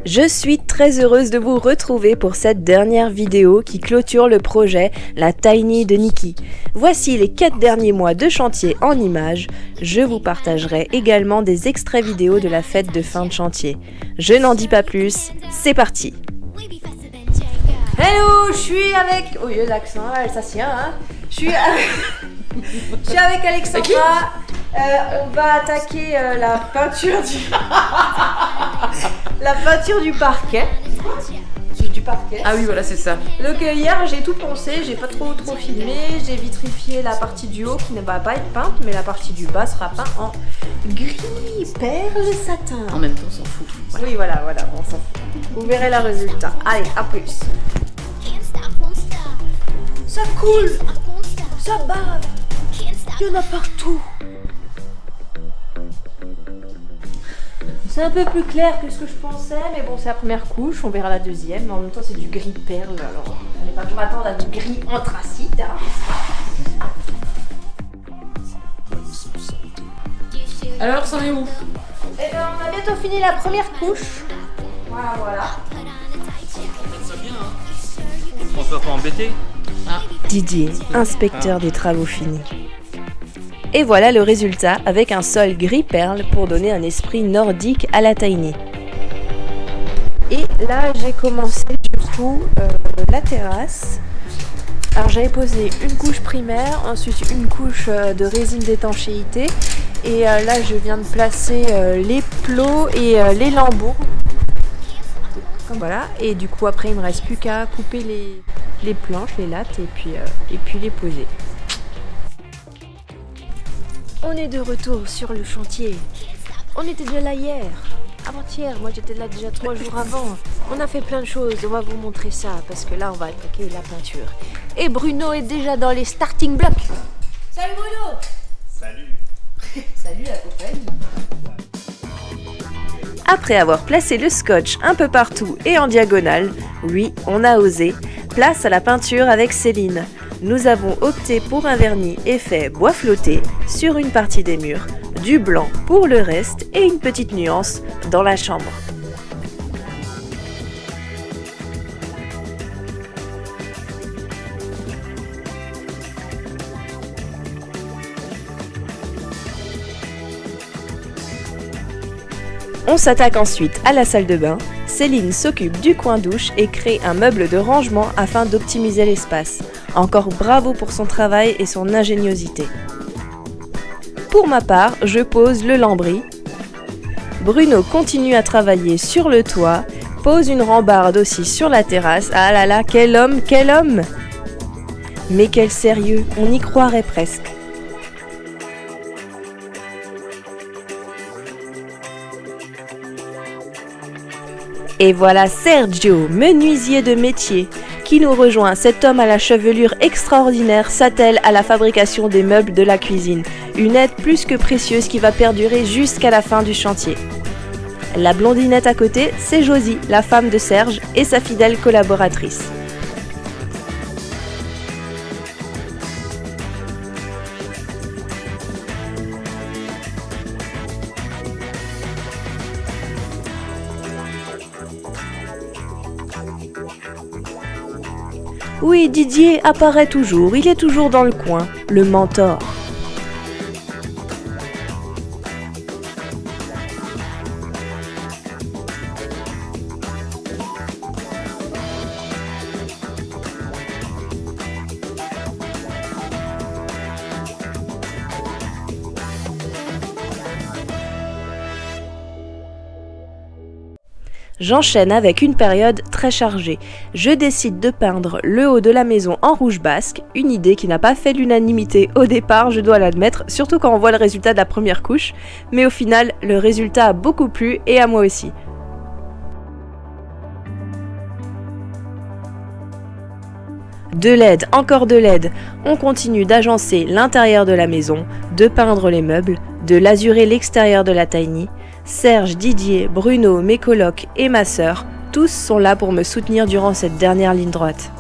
Je suis très heureuse de vous retrouver pour cette dernière vidéo qui clôture le projet La Tiny de Nikki. Voici les 4 derniers mois de chantier en images. Je vous partagerai également des extraits vidéo de la fête de fin de chantier. Je n'en dis pas plus, c'est parti! Hello, je suis avec... Oh, l'accent, Alsacien, hein. Je suis avec Alexandra. On va attaquer la peinture du parquet. Du parquet. Ah oui, voilà, c'est ça. Donc hier, j'ai tout poncé, j'ai pas trop filmé. J'ai vitrifié la partie du haut qui ne va pas être peinte, mais la partie du bas sera peinte en gris perle satin. En même temps, on s'en fout. Voilà. Oui, voilà, on s'en fout. Vous verrez le résultat. Allez, à plus. Ça coule, ça bave, il y en a partout. C'est un peu plus clair que ce que je pensais, mais bon, c'est la première couche, on verra la deuxième. Mais en même temps, c'est du gris perle, alors on n'est pas toujours attendre à du gris anthracite. Hein. Alors, ça en est où? Eh ben, on a bientôt fini la première couche. Voilà. Ça bien, hein. On se va pas embêter. Didier, inspecteur des travaux finis. Et voilà le résultat avec un sol gris perle pour donner un esprit nordique à la tiny. Et là j'ai commencé du coup la terrasse. Alors j'avais posé une couche primaire, ensuite une couche de résine d'étanchéité et là je viens de placer les plots et les lambeaux. Voilà, et du coup après il me reste plus qu'à couper les planches, les lattes et puis les poser. On est de retour sur le chantier. On était déjà là hier, avant-hier, moi j'étais là déjà 3 jours avant. On a fait plein de choses, on va vous montrer ça parce que là on va attaquer la peinture. Et Bruno est déjà dans les starting blocks. Salut Bruno. Salut. Salut la copaine. Après avoir placé le scotch un peu partout et en diagonale, oui, on a osé, place à la peinture avec Céline. Nous avons opté pour un vernis effet bois flotté sur une partie des murs, du blanc pour le reste et une petite nuance dans la chambre. On s'attaque ensuite à la salle de bain. Céline s'occupe du coin douche et crée un meuble de rangement afin d'optimiser l'espace. Encore bravo pour son travail et son ingéniosité. Pour ma part, je pose le lambris. Bruno continue à travailler sur le toit, pose une rambarde aussi sur la terrasse. Ah là là, quel homme! Mais quel sérieux, on y croirait presque. Et voilà Sergio, menuisier de métier, qui nous rejoint. Cet homme à la chevelure extraordinaire s'attelle à la fabrication des meubles de la cuisine. Une aide plus que précieuse qui va perdurer jusqu'à la fin du chantier. La blondinette à côté, c'est Josie, la femme de Serge et sa fidèle collaboratrice. Oui, Didier apparaît toujours, il est toujours dans le coin, le mentor. J'enchaîne avec une période très chargée. Je décide de peindre le haut de la maison en rouge basque, une idée qui n'a pas fait l'unanimité au départ, je dois l'admettre, surtout quand on voit le résultat de la première couche, mais au final, le résultat a beaucoup plu et à moi aussi. De LED, encore de LED, on continue d'agencer l'intérieur de la maison, de peindre les meubles, de lazurer l'extérieur de la tiny. Serge, Didier, Bruno, mes colocs et ma sœur, tous sont là pour me soutenir durant cette dernière ligne droite.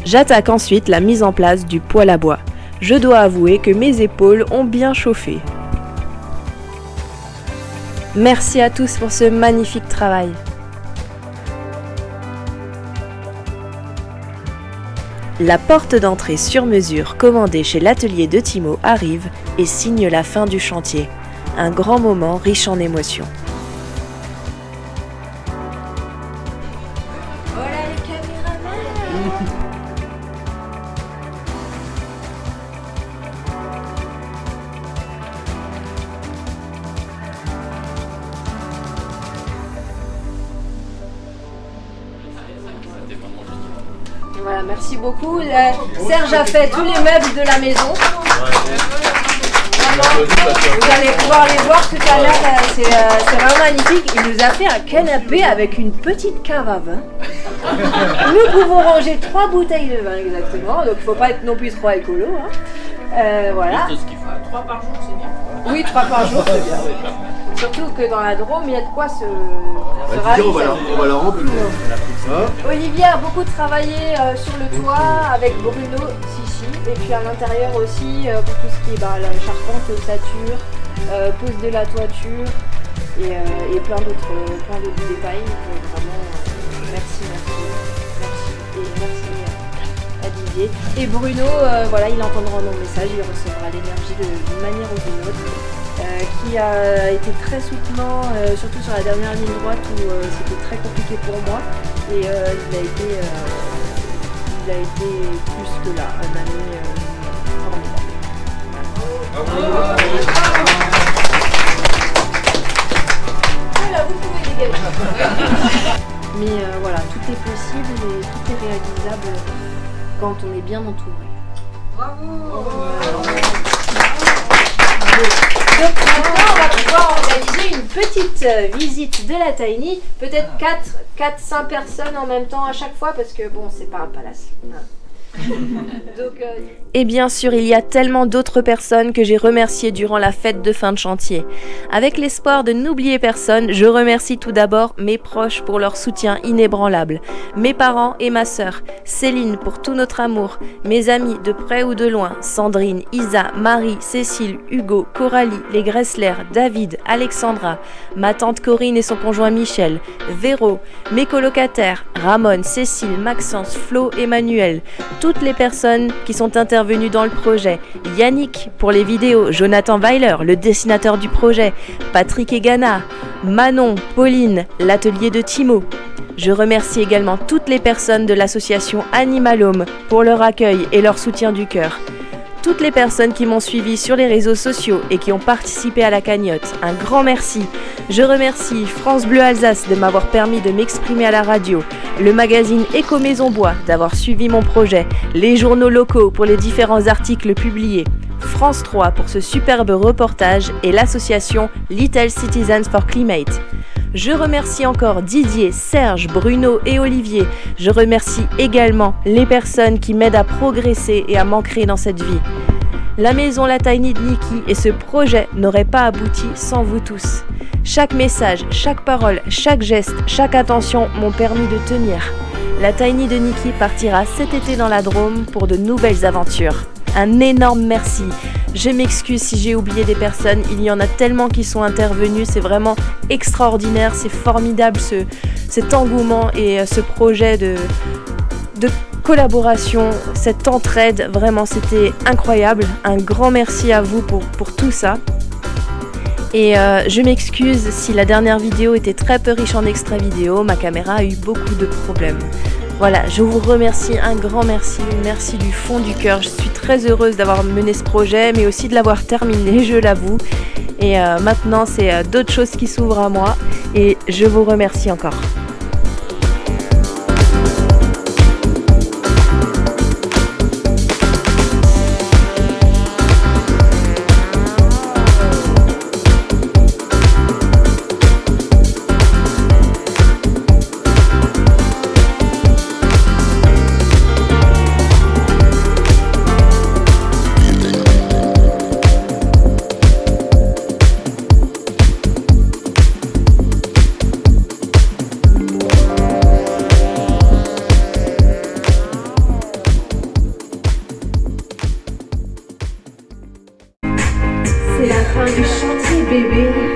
J'attaque ensuite la mise en place du poêle à bois. Je dois avouer que mes épaules ont bien chauffé. Merci à tous pour ce magnifique travail. La porte d'entrée sur mesure commandée chez l'atelier de Timo arrive et signe la fin du chantier. Un grand moment riche en émotions. Voilà les caméramans. Voilà, merci beaucoup. Serge a fait tous les meubles de la maison. Vraiment, vous allez pouvoir les voir tout à l'heure, c'est vraiment magnifique. Il nous a fait un canapé avec une petite cave à vin. Nous pouvons ranger 3 bouteilles de vin exactement, donc il ne faut pas être non plus trop alcoolo. Voilà. Juste ce qu'il faut. 3 par jour, c'est bien. Oui, 3 par jour, c'est bien. Surtout que dans la Drôme, il y a de quoi se raviser. On va la remplir. Olivier a beaucoup travaillé sur le toit avec Bruno, et puis à l'intérieur aussi pour tout ce qui est la charpente, l'ossature, pose de la toiture et plein d'autres détails. Vraiment, merci à Didier. Et Bruno, il entendra nos messages, il recevra l'énergie d'une manière ou d'une autre. Qui a été très soutenant, surtout sur la dernière ligne droite où c'était très compliqué pour moi. Et il a été plus que là, un ami formidable. Voilà, vous pouvez dégager. Mais voilà, tout est possible et tout est réalisable quand on est bien entouré. Bravo. Donc maintenant, on va pouvoir organiser une petite visite de la Tiny, peut-être 4-5 personnes en même temps à chaque fois, parce que bon, c'est pas un palace. Donc, Et bien sûr, il y a tellement d'autres personnes que j'ai remerciées durant la fête de fin de chantier. Avec l'espoir de n'oublier personne, je remercie tout d'abord mes proches pour leur soutien inébranlable, mes parents et ma sœur, Céline pour tout notre amour, mes amis de près ou de loin, Sandrine, Isa, Marie, Cécile, Hugo, Coralie, les Gressler, David, Alexandra, ma tante Corinne et son conjoint Michel, Véro, mes colocataires, Ramon, Cécile, Maxence, Flo, Emmanuel, toutes les personnes qui sont intervenues dans le projet, Yannick pour les vidéos, Jonathan Weiler, le dessinateur du projet, Patrick Egana, Manon, Pauline, l'atelier de Timo. Je remercie également toutes les personnes de l'association Animalome pour leur accueil et leur soutien du cœur. Toutes les personnes qui m'ont suivi sur les réseaux sociaux et qui ont participé à la cagnotte, un grand merci. Je remercie France Bleu Alsace de m'avoir permis de m'exprimer à la radio, le magazine Éco Maison Bois d'avoir suivi mon projet, les journaux locaux pour les différents articles publiés, France 3 pour ce superbe reportage et l'association Little Citizens for Climate. Je remercie encore Didier, Serge, Bruno et Olivier. Je remercie également les personnes qui m'aident à progresser et à m'ancrer dans cette vie. La maison La Tiny de Niki et ce projet n'auraient pas abouti sans vous tous. Chaque message, chaque parole, chaque geste, chaque attention m'ont permis de tenir. La Tiny de Niki partira cet été dans la Drôme pour de nouvelles aventures. Un énorme merci. Je m'excuse si j'ai oublié des personnes, il y en a tellement qui sont intervenus, c'est vraiment extraordinaire, c'est formidable cet engouement et ce projet de collaboration, cette entraide, vraiment c'était incroyable. Un grand merci à vous pour tout ça. Et je m'excuse si la dernière vidéo était très peu riche en extra vidéo, ma caméra a eu beaucoup de problèmes. Voilà, je vous remercie, un grand merci du fond du cœur. Je suis très heureuse d'avoir mené ce projet, mais aussi de l'avoir terminé, je l'avoue. Et maintenant, c'est d'autres choses qui s'ouvrent à moi, et je vous remercie encore. fin du chantier, bébé.